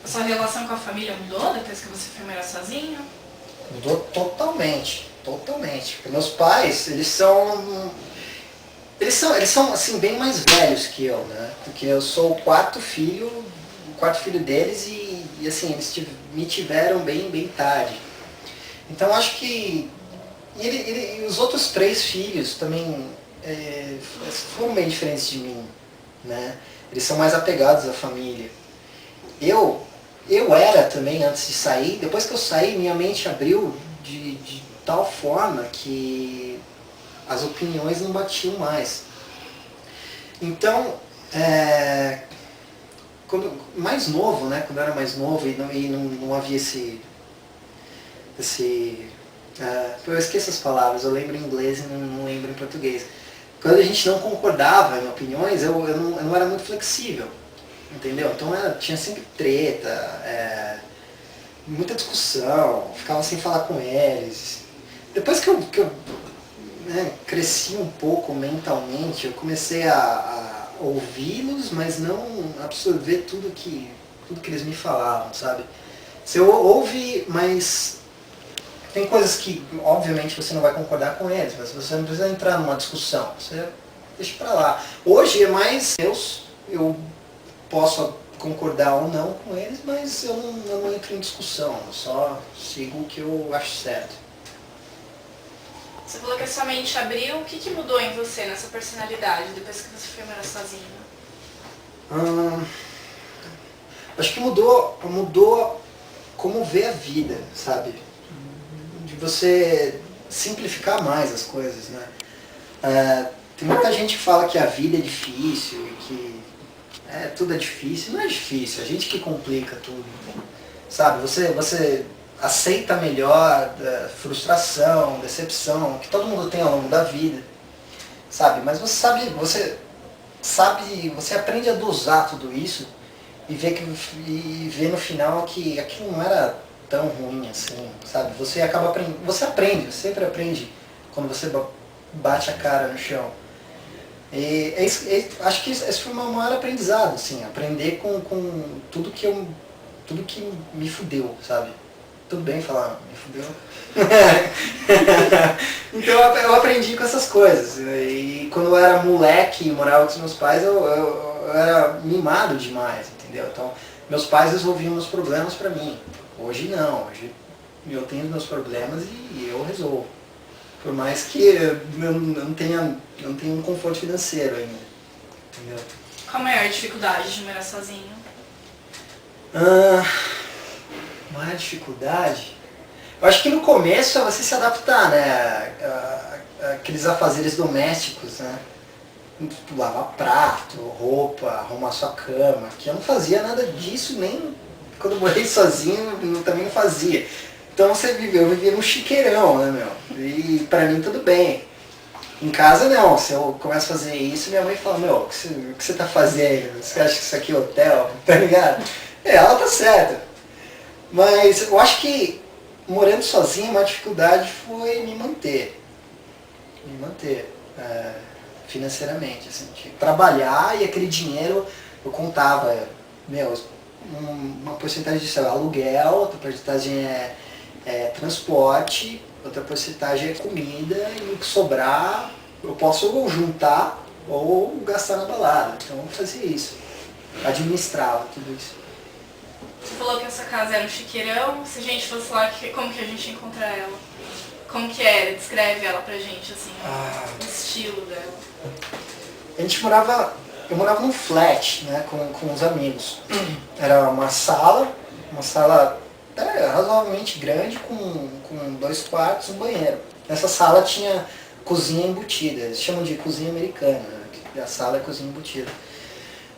A sua relação com a família mudou depois que você foi morar sozinho? Mudou totalmente, totalmente. Porque meus pais, eles são assim, bem mais velhos que eu, né? Porque eu sou o quarto filho deles e assim, eles me tiveram bem tarde. Então acho que e os outros 3 filhos também foram bem diferentes de mim, né? Eles são mais apegados à família. Eu era também antes de sair, depois que eu saí, minha mente abriu de tal forma que as opiniões não batiam mais. Então, mais novo, né? Quando eu era mais novo e não havia eu esqueço as palavras, eu lembro em inglês e não lembro em português. Quando a gente não concordava em opiniões, eu não era muito flexível, entendeu? Então tinha sempre treta, muita discussão, ficava sem falar com eles. Depois que eu cresci um pouco mentalmente, eu comecei a ouvi-los, mas não absorver tudo que eles me falavam, sabe? Você ouve, mas tem coisas que, obviamente, você não vai concordar com eles, mas você não precisa entrar numa discussão, você deixa pra lá. Hoje é mais eu posso concordar ou não com eles, mas eu não entro em discussão, eu só sigo o que eu acho certo. Você falou que a sua mente abriu. O que mudou em você, nessa personalidade, depois que você foi morar sozinho? Acho que mudou como ver a vida, sabe? De você simplificar mais as coisas, né? Tem muita gente que fala que a vida é difícil e que tudo é difícil. Não é difícil, a gente que complica tudo, sabe? Você aceita melhor frustração, decepção, que todo mundo tem ao longo da vida, sabe? Mas você aprende a dosar tudo isso e vê no final que aquilo não era tão ruim assim, sabe? Você sempre aprende quando você bate a cara no chão. Acho que esse foi o meu maior aprendizado, assim, aprender com tudo que me fudeu, sabe? Tudo bem falar, me fudeu. Então eu aprendi com essas coisas. E quando eu era moleque e morava com os meus pais, eu era mimado demais, entendeu? Então meus pais resolviam meus problemas pra mim. Hoje não, hoje eu tenho os meus problemas e eu resolvo. Por mais que eu não tenha um conforto financeiro ainda, entendeu? Qual a maior dificuldade de morar sozinho? Maior dificuldade? Eu acho que no começo é você se adaptar, né? Aqueles afazeres domésticos, né? Lavar prato, roupa, arrumar sua cama, que eu não fazia nada disso, nem quando eu morei sozinho eu também não fazia. Então eu vivia num chiqueirão, né, meu? E pra mim tudo bem. Em casa não, se eu começo a fazer isso, minha mãe fala, meu, o que você tá fazendo? Você acha que isso aqui é hotel? Tá ligado? Ela tá certa. Mas eu acho que morando sozinho, uma dificuldade foi me manter. Financeiramente, assim. Trabalhar e aquele dinheiro eu contava, uma porcentagem disso é aluguel, outra porcentagem é transporte, outra porcentagem é comida e o que sobrar eu posso ou juntar ou gastar na balada. Então eu fazia isso. Administrava tudo isso. Você falou que essa casa era um chiqueirão. Se a gente fosse lá, como que a gente ia encontrar ela? Como que era? Descreve ela pra gente, assim, o estilo dela. Eu morava num flat, né, com uns amigos. Era uma sala razoavelmente grande, com 2 quartos e um banheiro. Nessa sala tinha cozinha embutida, eles chamam de cozinha americana, né, que a sala é cozinha embutida.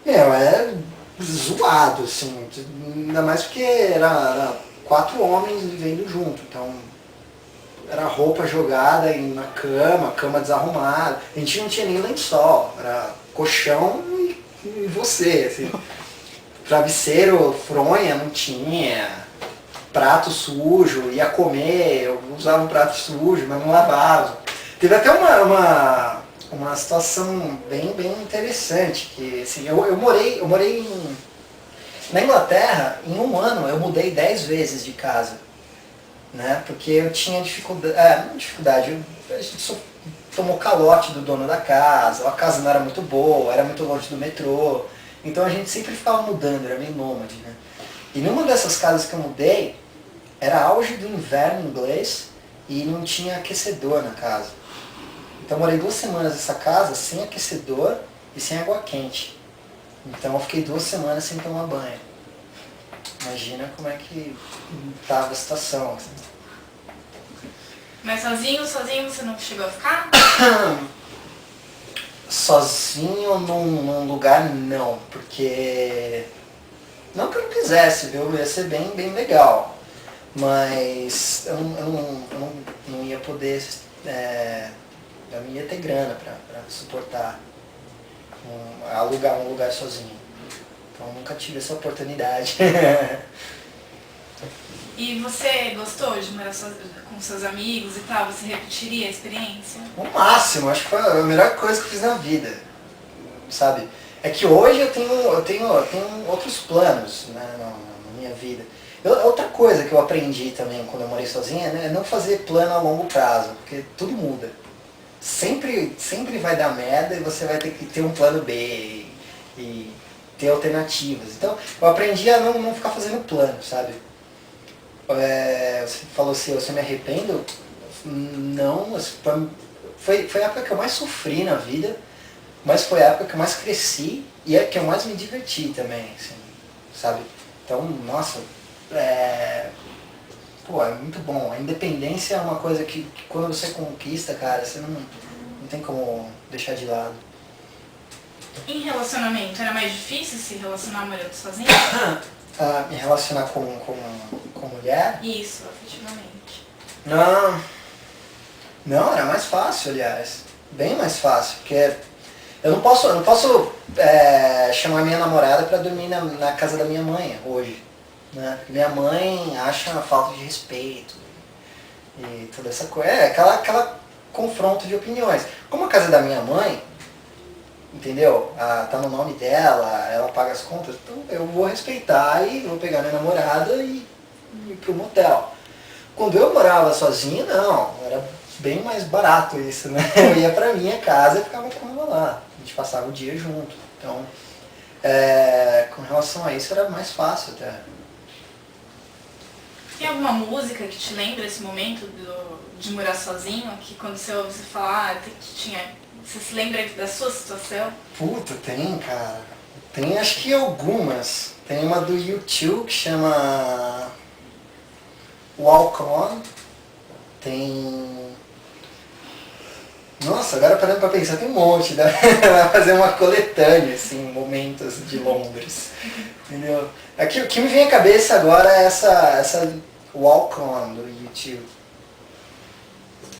É zoado, assim, ainda mais porque era 4 homens vivendo junto, então era roupa jogada na cama desarrumada, a gente não tinha nem lençol, era colchão e você, assim. Travesseiro, fronha, não tinha, prato sujo, ia comer, eu usava um prato sujo, mas não lavava. Teve até uma situação bem interessante, que assim, eu morei Na Inglaterra, em um ano, eu mudei 10 vezes de casa. Né? Porque eu tinha dificuldade, não dificuldade, a gente só tomou calote do dono da casa, a casa não era muito boa, era muito longe do metrô, então a gente sempre ficava mudando, era meio nômade, né? E numa dessas casas que eu mudei, era auge do inverno inglês e não tinha aquecedor na casa. Então eu morei 2 semanas nessa casa sem aquecedor e sem água quente. Então eu fiquei 2 semanas sem tomar banho. Imagina como é que estava a situação. Assim. Mas sozinho você não chegou a ficar? Sozinho num lugar não, porque não que eu não quisesse, viu? Ia ser bem, bem legal. Mas eu não ia poder, eu não ia ter grana para suportar alugar um lugar sozinho. Então eu nunca tive essa oportunidade. E você gostou de morar com seus amigos e tal? Você repetiria a experiência? O máximo, acho que foi a melhor coisa que eu fiz na vida, sabe? É que hoje eu tenho outros planos, né, na minha vida. Outra coisa que eu aprendi também quando eu morei sozinha é não fazer plano a longo prazo, porque tudo muda. Sempre vai dar merda e você vai ter que ter um plano B e ter alternativas. Então eu aprendi a não ficar fazendo plano, sabe? Você falou assim, eu me arrependo? Não, foi a época que eu mais sofri na vida, mas foi a época que eu mais cresci e é que eu mais me diverti também, assim, sabe? Então, nossa, é muito bom. A independência é uma coisa que quando você conquista, cara, você não tem como deixar de lado. Em relacionamento, era mais difícil se relacionar morando sozinho? Me relacionar com mulher? Isso, afetivamente. Não, era mais fácil, aliás. Bem mais fácil, porque eu não posso chamar minha namorada para dormir na casa da minha mãe hoje. Né? Minha mãe acha uma falta de respeito e toda essa coisa. Aquela confronto de opiniões. Como a casa é da minha mãe, entendeu? Tá no nome dela, ela paga as contas, então eu vou respeitar e vou pegar minha namorada e ir pro motel. Quando eu morava sozinho, não, era bem mais barato isso, né? Eu ia pra minha casa e ficava com ela lá. A gente passava o dia junto. Então, com relação a isso era mais fácil até. Tem alguma música que te lembra esse momento de morar sozinho? Que quando você ouve, você fala, você se lembra da sua situação? Puta, tem, cara. Tem acho que algumas. Tem uma do U2 que chama Walk On. Tem... Nossa, agora parando pra pensar, tem um monte. Dá pra fazer uma coletânea, assim, momentos de Londres. Entendeu? Aqui, o que me vem à cabeça agora é essa Walk On do U2.